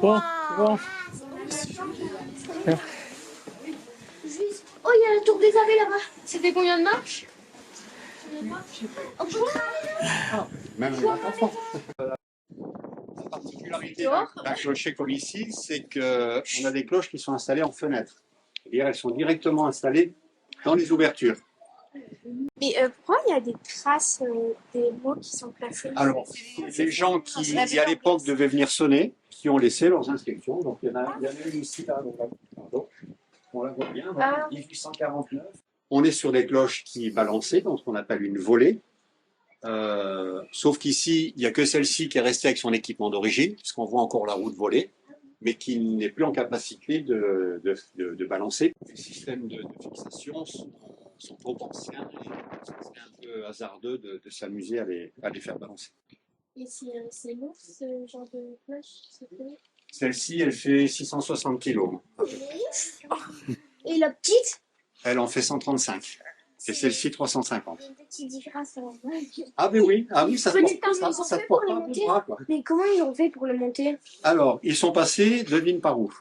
Bon, bon. Oh, il y a la tour des abeilles là-bas. C'était combien de marches? Même un enfant. La particularité d'un clocher comme ici, c'est qu'on a des cloches qui sont installées en fenêtre. C'est-à-dire elles sont directement installées dans les ouvertures. Mais pourquoi il y a des traces des mots qui sont placés? Alors, les gens qui, à l'époque, devaient venir sonner, qui ont laissé leurs inscriptions. Donc, il y en a une ici, là, pardon. On la voit bien, 1849. On est sur des cloches qui balançaient, dans ce qu'on appelle une volée. Sauf qu'ici, il n'y a que celle-ci qui est restée avec son équipement d'origine, puisqu'on voit encore la roue de volée, mais qui n'est plus en capacité de balancer. Les systèmes de fixation sont trop anciens et c'est un peu hasardeux de s'amuser à les faire balancer. Et c'est lourd ce genre de cloche? Celle-ci, elle fait 660 kg. Et la petite? Elle en fait 135. Et celle-ci, 350. Il y a une petite différence. Ah mais oui, ça se porte pas monter. bras, quoi. Mais comment ils ont fait pour le monter? Alors, ils sont passés, devine par où?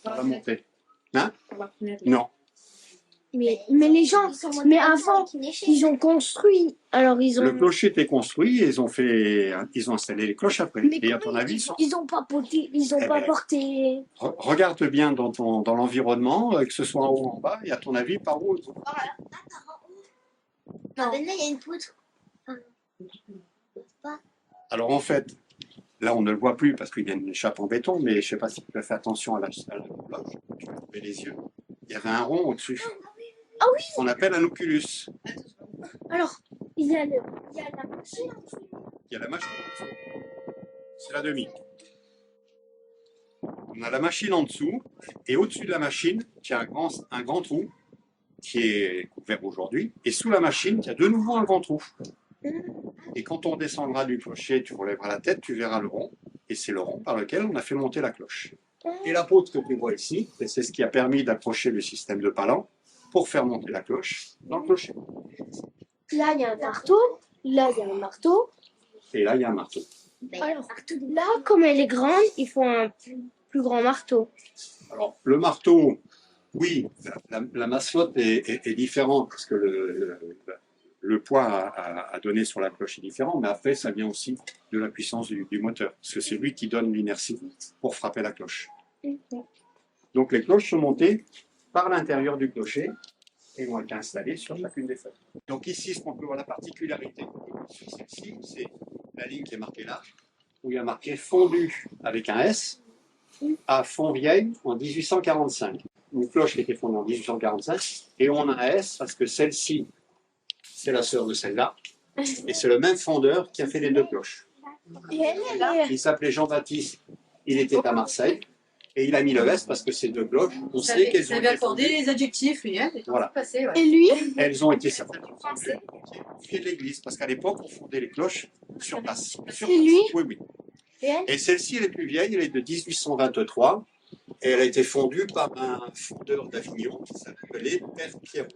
Pour la montée. Hein? Non. Mais les gens, mais avant, ils ont construit. Alors ils ont. Le clocher était construit et ils ont installé les cloches après. Mais et à ton avis, ils ont pas porté, porté. Regarde bien dans l'environnement, que ce soit en haut ou en bas, et à ton avis, par où? Non. Là, il y a une poutre. Alors en fait, là on ne le voit plus parce qu'il y a une chape en béton, mais je ne sais pas si tu as fait attention à la cloche, tu vas lever les yeux. Il y avait un rond au-dessus. Ah oui. On appelle un oculus. Alors, il y a la machine en dessous. Il y a la machine en dessous. C'est la demi. On a la machine en dessous, et au-dessus de la machine, il y a un grand trou qui est couvert aujourd'hui, et sous la machine, il y a de nouveau un grand trou. Et quand on descendra du clocher, tu relèveras la tête, tu verras le rond, et c'est le rond par lequel on a fait monter la cloche. Et la poutre que tu vois ici, c'est ce qui a permis d'accrocher le système de palan pour faire monter la cloche dans le clocher. Là, il y a un marteau, là, il y a un marteau. Et là, il y a un marteau. Alors, là, comme elle est grande, il faut un plus grand marteau. Alors, le marteau, oui, la masse flotte est différente parce que le poids à donner sur la cloche est différent, mais après, ça vient aussi de la puissance du moteur, parce que c'est lui qui donne l'inertie pour frapper la cloche. Donc, les cloches sont montées par l'intérieur du clocher et vont être installées sur chacune des feuilles. Donc ici, ce qu'on peut voir, la particularité sur celle-ci, c'est la ligne qui est marquée là, où il y a marqué fondu avec un S à Fontvieille en 1845. Une cloche qui était fondue en 1845, et on a un S parce que celle-ci, c'est la sœur de celle-là, et c'est le même fondeur qui a fait les deux cloches. Il s'appelait Jean-Baptiste, il était à Marseille, et il a mis le S parce que ces deux cloches, on sait qu'elles ont été accordé les adjectifs, lui, hein, voilà. Passé, ouais. Et lui? Elles ont été certainement fondées au pied de l'église, parce qu'à l'époque, on fondait les cloches sur place. Et lui? Oui, oui. Et celle-ci, elle est plus vieille, elle est de 1823, et elle a été fondue par un fondeur d'Avignon qui s'appelait Père Pierrot.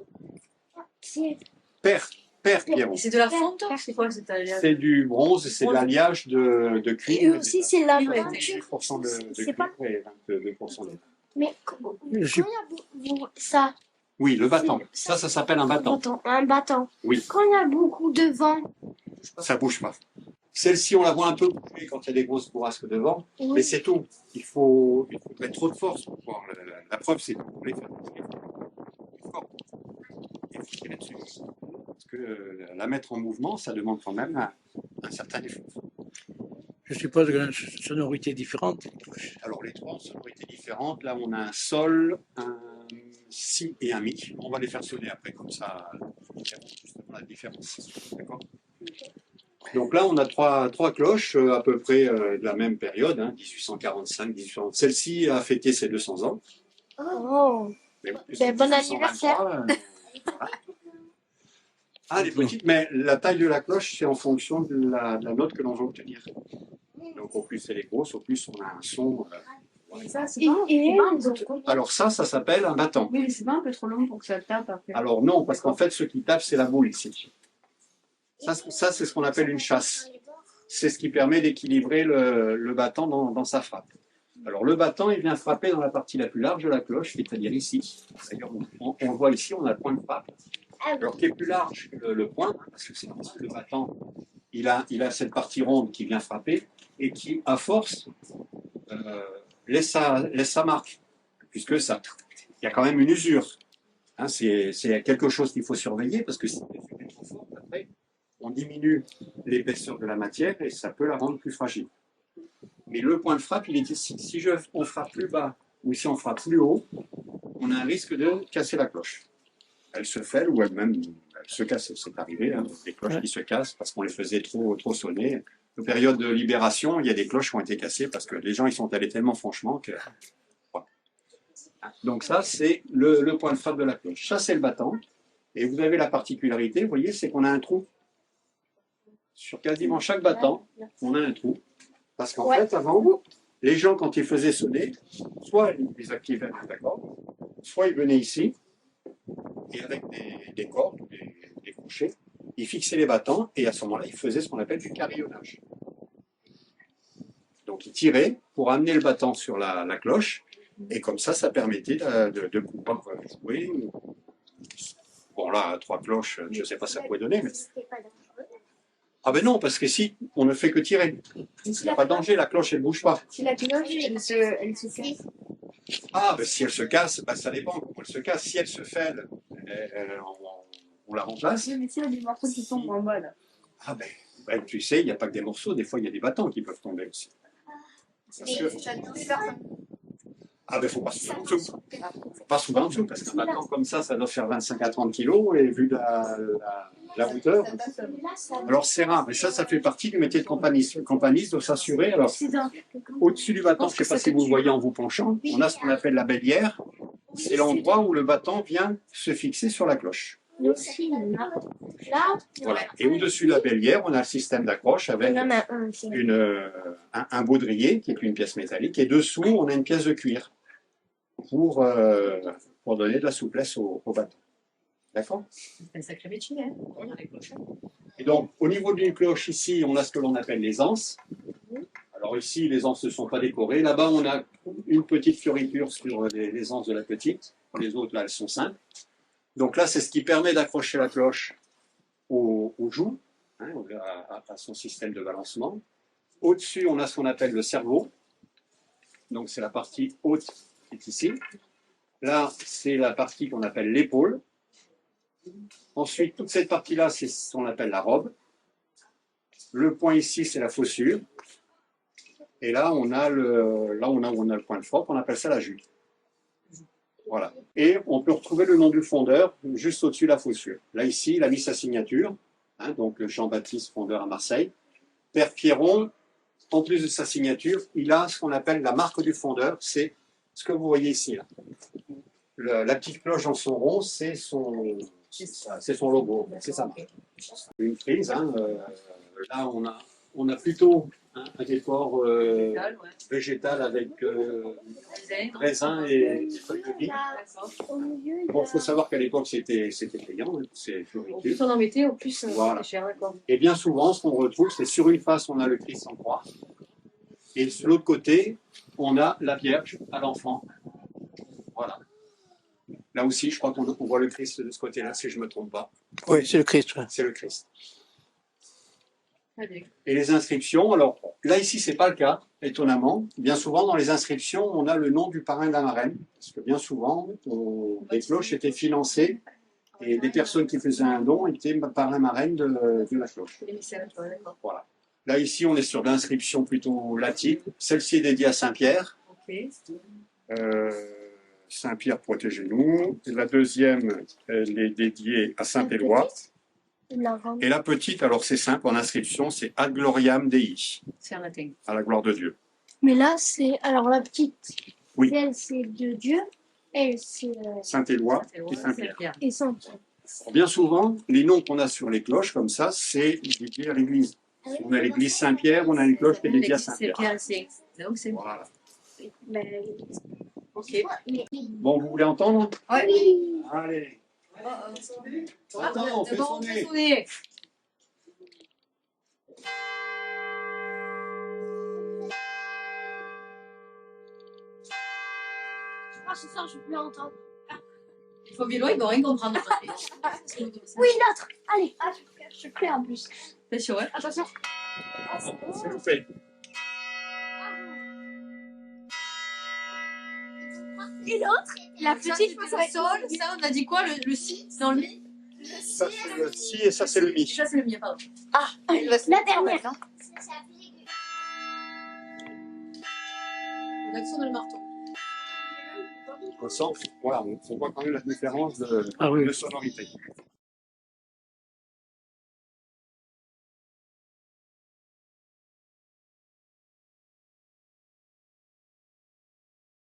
Père Pierrot. C'est de la fonte? C'est quoi cet alliage? C'est du bronze et c'est de l'alliage de cuivre. Et aussi, c'est la peinture. 10% de cuivre et 22% de... Mais quand il y a ça. Oui, le battant. Ça s'appelle un battant. Un battant. Oui. Quand il y a beaucoup de vent. Ça bouge pas. Celle-ci, on la voit un peu bouger quand il y a des grosses bourrasques de vent, oui. Mais c'est tout. Il faut mettre trop de force pour pouvoir. La preuve, c'est que vous voulez faire bouger. Il faut tirer dessus. Parce que la mettre en mouvement, ça demande quand même un certain effort. Je suppose que la sonorité est différente. Alors, les trois ont sonorités différentes. Là, on a un sol, un si et un mi. On va les faire sonner après, comme ça, justement la différence. D'accord ? Donc là, on a trois cloches à peu près de la même période, hein, 1845, 1840. Celle-ci a fêté ses 200 ans. Oh, bon anniversaire. Voilà. Ah, les petites, mais la taille de la cloche, c'est en fonction de la note que l'on veut obtenir. Donc au plus elle est grosse, au plus on a un son. Ça, c'est pas alors ça s'appelle un battant. Oui, mais c'est pas un peu trop long pour que ça tape après. Alors non, parce qu'en fait, ce qui tape, c'est la boule ici. Ça c'est ce qu'on appelle une chasse. c'est ce qui permet d'équilibrer le battant dans sa frappe. Alors le battant, il vient frapper dans la partie la plus large de la cloche, c'est-à-dire ici. D'ailleurs, on le voit ici, on a le point de frappe. Alors qui est plus large que le point, parce que c'est le battant, il a cette partie ronde qui vient frapper et qui, à force, laisse sa marque, puisque il y a quand même une usure. Hein, c'est quelque chose qu'il faut surveiller, parce que si l'effet est trop fort, après, on diminue l'épaisseur de la matière et ça peut la rendre plus fragile. Mais le point de frappe, il est ici. Si on frappe plus bas ou si on frappe plus haut, on a un risque de casser la cloche. Elle se fêle ou elle-même elle se casse. C'est arrivé, hein, des cloches qui se cassent parce qu'on les faisait trop sonner. En période de libération, il y a des cloches qui ont été cassées parce que les gens ils sont allés tellement franchement que... Voilà. Donc ça, c'est le point de frappe de la cloche. Ça, c'est le battant. Et vous avez la particularité, vous voyez, c'est qu'on a un trou. Sur quasiment chaque battant, on a un trou. Parce qu'en fait, avant, les gens, quand ils faisaient sonner, soit ils les activaient avec la corde, soit ils venaient ici, et avec des cordes, des crochets, ils fixaient les battants, et à ce moment-là, ils faisaient ce qu'on appelle du carillonnage. Donc, ils tiraient pour amener le battant sur la cloche, et comme ça permettait de pouvoir jouer. Bon, là, 3 cloches, je ne sais pas ce que ça pouvait donner, mais... Ah ben non, parce que si, on ne fait que tirer. Il n'y a pas de danger, la cloche, elle ne bouge pas. Si la cloche, elle se casse. Ah, ben si elle se casse, ben ça dépend comment elle se casse. Si elle se fêle, on la remplace. Oui, mais si il y a des morceaux qui tombent en bas, là. Ah ben tu sais, il n'y a pas que des morceaux, des fois il y a des battants qui peuvent tomber aussi. Parce que... Ah ben faut pas soulever en dessous. Faut pas soulever en dessous, parce qu'un battant comme ça doit faire 25 à 30 kilos, et vu la hauteur... Alors c'est rare, mais ça fait partie du métier de campaniste. Le campaniste doit s'assurer, alors au-dessus du battant, je ne sais pas si vous le voyez en vous penchant, on a ce qu'on appelle la bélière, c'est l'endroit où le battant vient se fixer sur la cloche. Voilà. Et au-dessus de la bélière, on a le système d'accroche avec un baudrier, qui est une pièce métallique, et dessous, on a une pièce de cuir pour donner de la souplesse au battant. D'accord? C'est un sacré métier, hein. Et donc, au niveau d'une cloche, ici, on a ce que l'on appelle les anses. Alors ici, les anses ne sont pas décorées. Là-bas, on a une petite fioriture sur les anses de la petite. Les autres, là, elles sont simples. Donc là, c'est ce qui permet d'accrocher la cloche au joug, hein, à son système de balancement. Au-dessus, on a ce qu'on appelle le cerveau. Donc c'est la partie haute qui est ici. Là, c'est la partie qu'on appelle l'épaule. Ensuite, toute cette partie-là, c'est ce qu'on appelle la robe. Le point ici, c'est la faussure. Et là, on a le point de frappe, on appelle ça la jupe. Voilà. Et on peut retrouver le nom du fondeur juste au-dessus de la faussure. Là, ici, il a mis sa signature, hein, donc Jean-Baptiste, fondeur à Marseille. Père Pierron, en plus de sa signature, il a ce qu'on appelle la marque du fondeur. C'est ce que vous voyez ici. Là. La petite cloche dans son rond, c'est son logo, c'est sa marque. Une frise, hein, là, on a plutôt un décor végétal avec raisin et feuilles de vigne. Bon, il faut savoir qu'à l'époque, c'était payant, c'est Plus on en mettait, au plus voilà. c'est cher, d'accord. Et bien souvent, ce qu'on retrouve, c'est sur une face, on a le Christ en croix. Et de l'autre côté, on a la Vierge à l'enfant. Voilà. Là aussi, je crois qu'on voit le Christ de ce côté-là, si je ne me trompe pas. Oui, c'est le Christ. Ouais. C'est le Christ. Et les inscriptions, alors là ici c'est pas le cas, étonnamment. Bien souvent dans les inscriptions on a le nom du parrain de la marraine, parce que bien souvent les cloches étaient financées et les personnes qui faisaient un don étaient parrain marraine de la cloche. Voilà. Là ici on est sur l'inscription plutôt latine, celle-ci est dédiée à Saint-Pierre. Saint-Pierre protégez-nous. La deuxième elle est dédiée à Saint-Éloi. Et la petite, alors c'est simple, en inscription, c'est Ad Gloriam Dei. C'est en latin. À la gloire de Dieu. Mais là, c'est... Alors, la petite, oui. Elle, c'est de Dieu. Elle, c'est... Saint-Éloi et Saint-Pierre. Et Saint-Pierre. Bien souvent, les noms qu'on a sur les cloches, comme ça, c'est dédié à l'église. Si on a l'église Saint-Pierre, on a une cloche qui est dédiée à Saint-Pierre. Voilà. Ok. Bon, vous voulez entendre? Oui. Allez. Attends, on fait sonner. Ah, ce soir, je peux entendre. Il faut vélo, ils vont rien comprendre. Oui, l'autre. Allez. Ah, je plais en plus. T'es sûr, ouais? Attention. C'est loupé. Et l'autre, la petite le sol, ça, on a dit quoi? Le si? C'est dans le mi? Ça, c'est le si et ça, c'est le mi. Ça, c'est le mi, pardon. Ah, la dernière. L'accent dans le marteau. Au sens, voilà, on voit quand même la différence de, Ah oui. de sonorité.